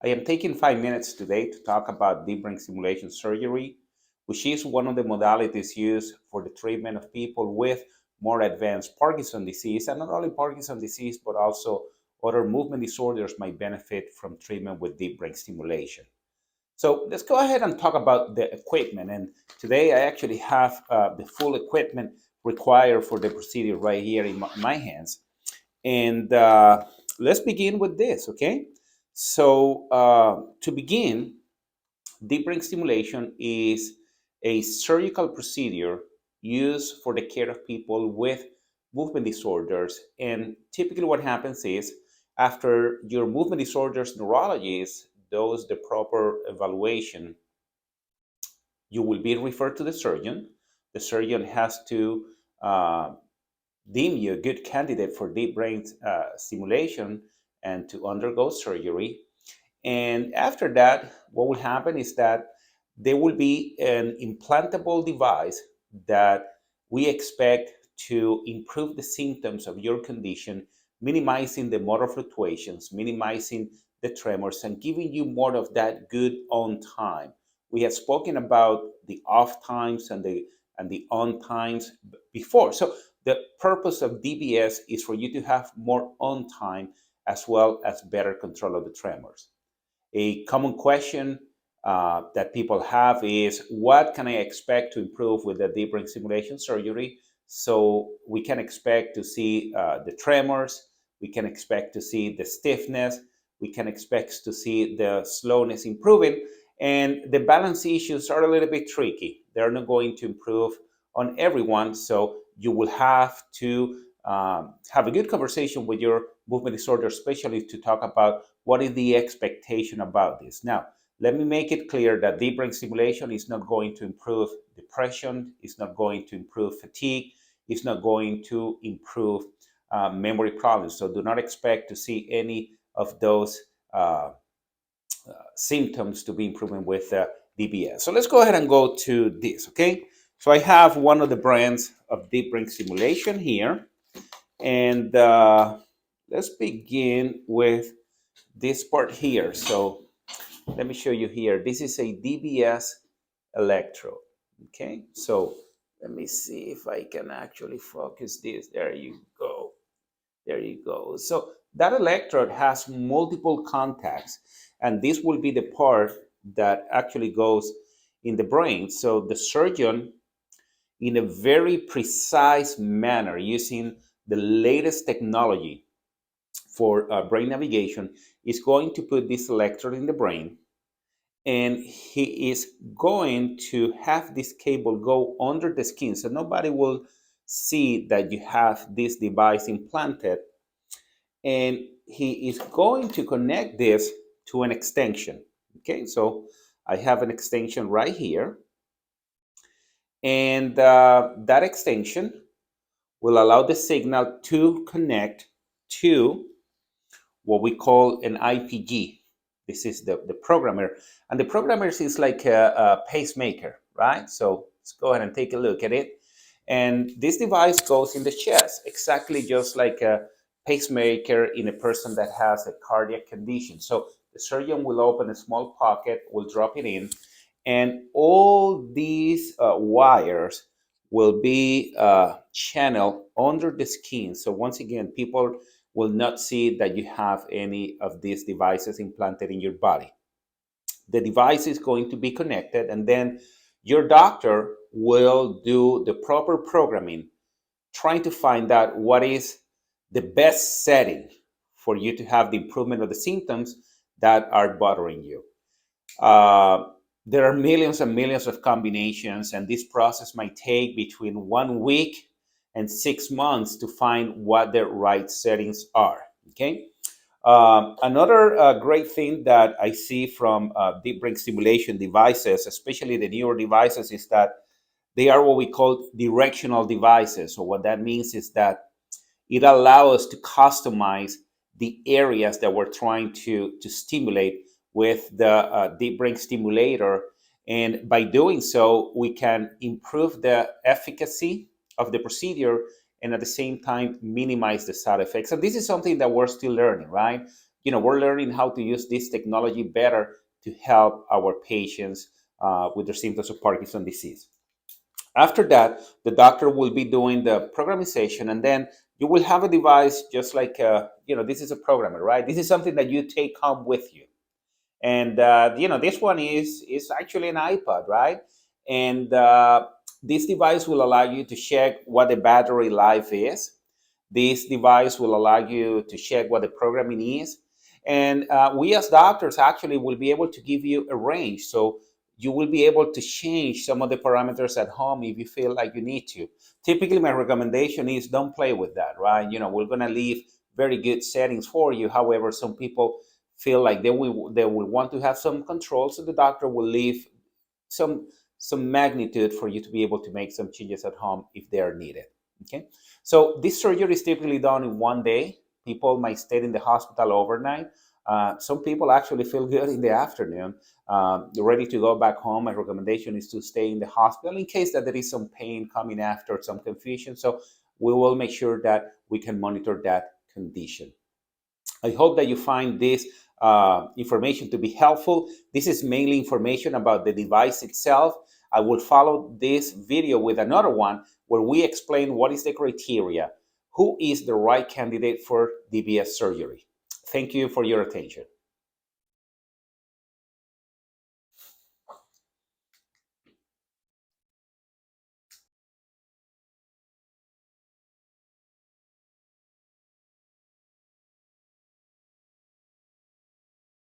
I am taking 5 minutes today to talk about deep brain stimulation surgery, which is one of the modalities used for the treatment of people with more advanced Parkinson's disease. And not only Parkinson's disease, but also other movement disorders might benefit from treatment with deep brain stimulation. So let's go ahead and talk about the equipment. And today I actually have the full equipment required for the procedure right here in my hands. And let's begin with this, okay? So to begin, deep brain stimulation is a surgical procedure used for the care of people with movement disorders. And typically what happens is after your movement disorders neurologist does the proper evaluation, you will be referred to the surgeon. The surgeon has to deem you a good candidate for deep brain stimulation and to undergo surgery. And after that, what will happen is that there will be an implantable device that we expect to improve the symptoms of your condition, minimizing the motor fluctuations, minimizing the tremors, and giving you more of that good on time. We have spoken about the off times and the on times before. So the purpose of DBS is for you to have more on time as well as better control of the tremors. A common question that people have is, what can I expect to improve with the deep brain stimulation surgery? So we can expect to see the tremors, we can expect to see the stiffness, we can expect to see the slowness improving, and the balance issues are a little bit tricky. They're not going to improve on everyone, so you will have to have a good conversation with your movement disorder specialist to talk about what is the expectation about this. Now, let me make it clear that deep brain stimulation is not going to improve depression, it's not going to improve fatigue, it's not going to improve memory problems. So do not expect to see any of those symptoms to be improving with DBS. So let's go ahead and go to this, okay? So I have one of the brands of deep brain stimulation here. And let's begin with this part here. So let me show you here. This is a DBS electrode. Okay, so let me see if I can actually focus this. There you go. There you go. So that electrode has multiple contacts, and this will be the part that actually goes in the brain. So the surgeon, in a very precise manner, using the latest technology for brain navigation, is going to put this electrode in the brain, and he is going to have this cable go under the skin so nobody will see that you have this device implanted, and he is going to connect this to an extension. Okay, so I have an extension right here, and that extension will allow the signal to connect to what we call an IPG. This is the programmer. And the programmer is like a pacemaker, right? So let's go ahead and take a look at it. And this device goes in the chest, exactly just like a pacemaker in a person that has a cardiac condition. So the surgeon will open a small pocket, will drop it in, and all these wires will be channeled under the skin. So once again, people will not see that you have any of these devices implanted in your body. The device is going to be connected, and then your doctor will do the proper programming, trying to find out what is the best setting for you to have the improvement of the symptoms that are bothering you. Uh, there are millions and millions of combinations, and this process might take between 1 week and 6 months to find what the right settings are. Okay. Another great thing that I see from deep brain stimulation devices, especially the newer devices, is that they are what we call directional devices. So what that means is that it allows us to customize the areas that we're trying to stimulate with the deep brain stimulator. And by doing so, we can improve the efficacy of the procedure and at the same time minimize the side effects. And this is something that we're still learning, right? we're learning how to use this technology better to help our patients with their symptoms of Parkinson's disease. After that, the doctor will be doing the programmation, and then you will have a device just like, this is a programmer, right? This is something that you take home with you. And, this one is actually an iPod, right? And this device will allow you to check what the battery life is. This device will allow you to check what the programming is. And we as doctors actually will be able to give you a range. So you will be able to change some of the parameters at home if you feel like you need to. Typically, my recommendation is don't play with that, right? We're going to leave very good settings for you. However, some people feel like they will want to have some control, so the doctor will leave some some magnitude for you to be able to make some changes at home if they are needed. Okay, so this surgery is typically done in one day. People might stay in the hospital overnight. Some people actually feel good in the afternoon. Ready to go back home. My recommendation is to stay in the hospital in case that there is some pain coming after, some confusion. So we will make sure that we can monitor that condition. I hope that you find this information to be helpful. This is mainly information about the device itself. I will follow this video with another one where we explain what is the criteria, who is the right candidate for DBS surgery. Thank you for your attention.